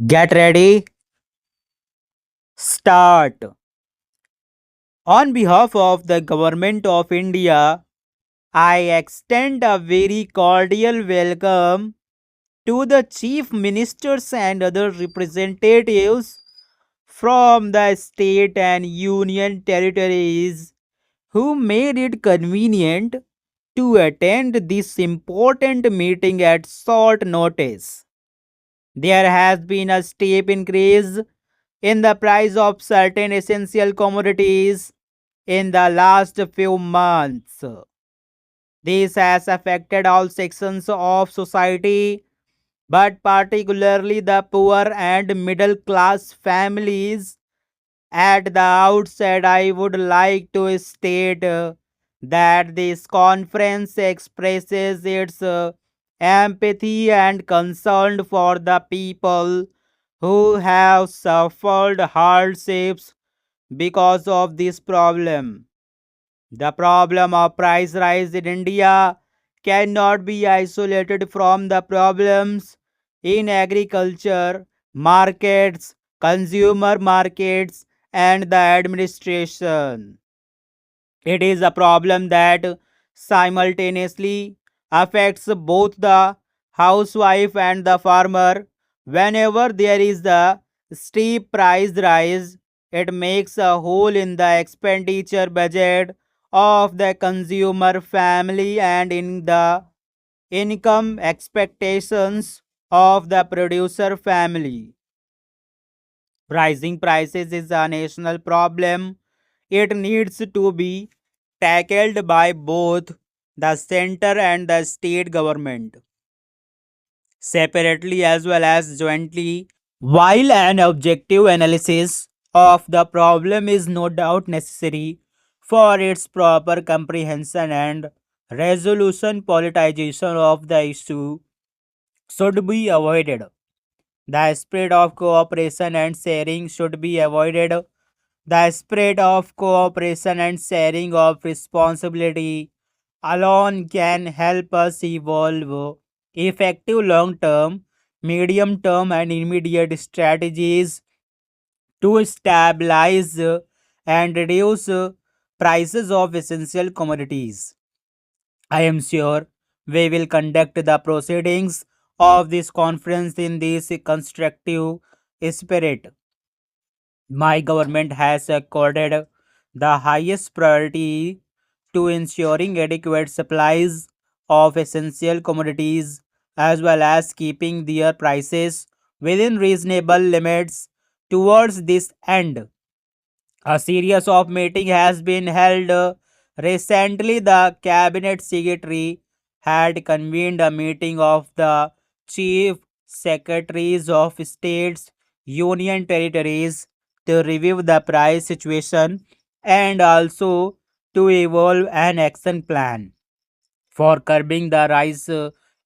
Get ready, start. On behalf of the Government of India, I extend a very cordial welcome to the Chief Ministers and other representatives from the state and union territories who made it convenient to attend this important meeting at short notice. There has been a steep increase in the price of certain essential commodities in the last few months. This has affected all sections of society, but particularly the poor and middle class families. At the outset, I would like to state that this conference expresses its empathy and concern for the people who have suffered hardships because of this problem. The problem of price rise in India cannot be isolated from the problems in agriculture, markets, consumer markets, and the administration. It is a problem that simultaneously affects both the housewife and the farmer. Whenever there is a steep price rise, it makes a hole in the expenditure budget of the consumer family and in the income expectations of the producer family. Rising prices is a national problem. It needs to be tackled by both the center and the state government separately as well as jointly. While an objective analysis of the problem is no doubt necessary for its proper comprehension and resolution, politicization of the issue should be avoided. The spirit of cooperation and sharing should be avoided. The spirit of cooperation and sharing of responsibility alone can help us evolve effective long term, medium term, and immediate strategies to stabilize and reduce prices of essential commodities. I am sure we will conduct the proceedings of this conference in this constructive spirit. My government has accorded the highest priority to ensuring adequate supplies of essential commodities as well as keeping their prices within reasonable limits. Towards this end, a series of meetings has been held. Recently, the cabinet secretary had convened a meeting of the chief secretaries of states, union territories to review the price situation and also to evolve an action plan for curbing the rise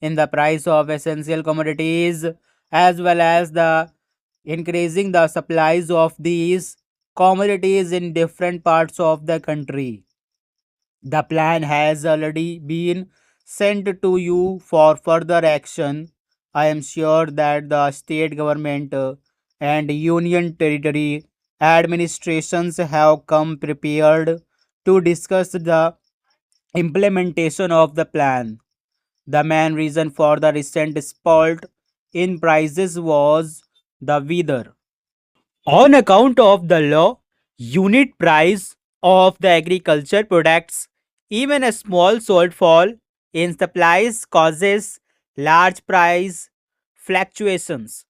in the price of essential commodities as well as the increasing the supplies of these commodities in different parts of the country. The plan has already been sent to you for further action. I am sure that the state government and union territory administrations have come prepared to discuss the implementation of the plan. The main reason for the recent spurt in prices was the weather. On account of the low unit price of the agriculture products, even a small shortfall in supplies causes large price fluctuations,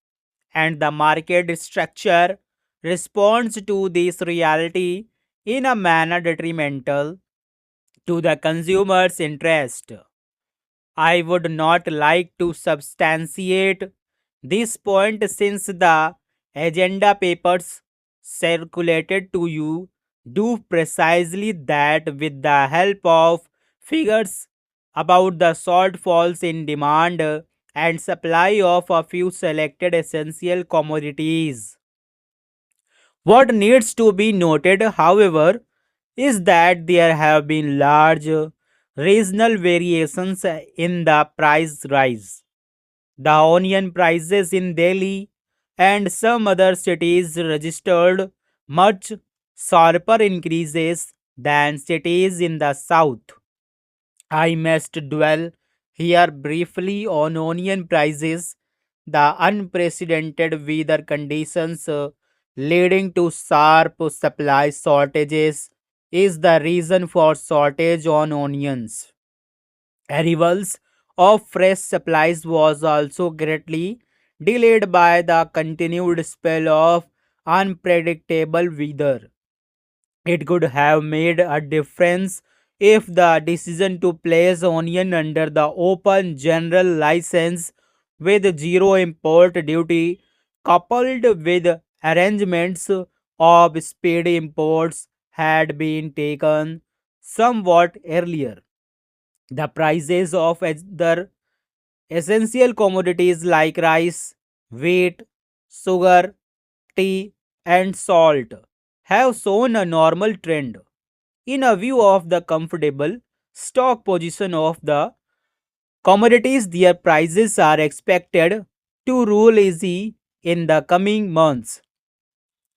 and the market structure responds to this reality in a manner detrimental to the consumer's interest. I would not like to substantiate this point since the agenda papers circulated to you do precisely that with the help of figures about the shortfalls in demand and supply of a few selected essential commodities. What needs to be noted, however, is that there have been large regional variations in the price rise. The onion prices in Delhi and some other cities registered much sharper increases than cities in the south. I must dwell here briefly on onion prices. The unprecedented weather conditions leading to sharp supply shortages is the reason for shortage on onions. Arrivals of fresh supplies was also greatly delayed by the continued spell of unpredictable weather. It could have made a difference if the decision to place onion under the open general license with zero import duty coupled with arrangements of speedy imports had been taken somewhat earlier. The prices of other essential commodities like rice, wheat, sugar, tea, and salt have shown a normal trend. In a view of the comfortable stock position of the commodities, their prices are expected to rule easy in the coming months.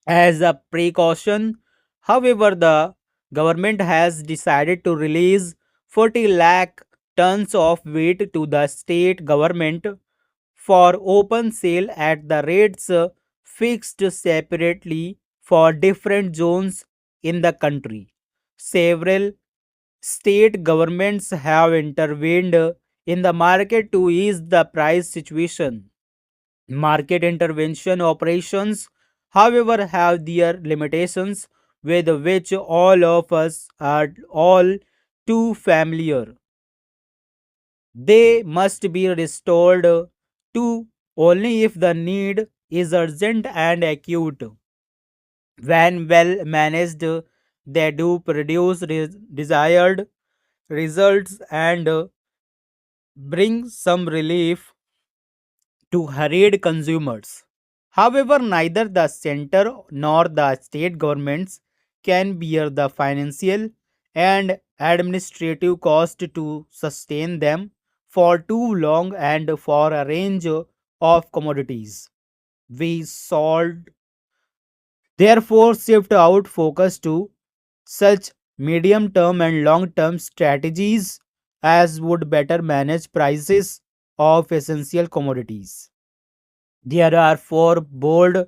As a precaution, however, the government has decided to release 40 lakh tons of wheat to the state government for open sale at the rates fixed separately for different zones in the country. Several state governments have intervened in the market to ease the price situation. Market intervention operations, however, have their limitations with which all of us are all too familiar. They must be restored to only if the need is urgent and acute. When well managed, they do produce desired results and bring some relief to hurried consumers. However, neither the center nor the state governments can bear the financial and administrative cost to sustain them for too long and for a range of commodities. We should therefore shift out focus to such medium term and long term strategies as would better manage prices of essential commodities. There are four bold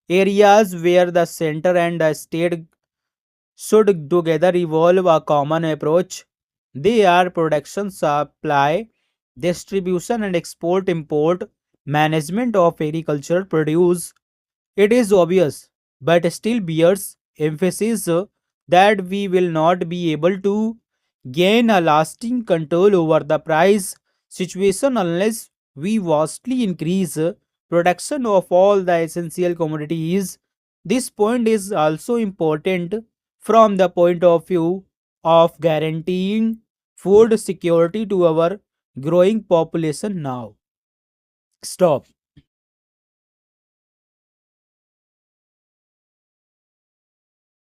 areas where the center and the state should together evolve a common approach. They are production, supply, distribution, and export import management of agricultural produce. It is obvious, but still bears emphasis that we will not be able to gain a lasting control over the price situation unless we vastly increase production of all the essential commodities. This point is also important from the point of view of guaranteeing food security to our growing population now. Stop.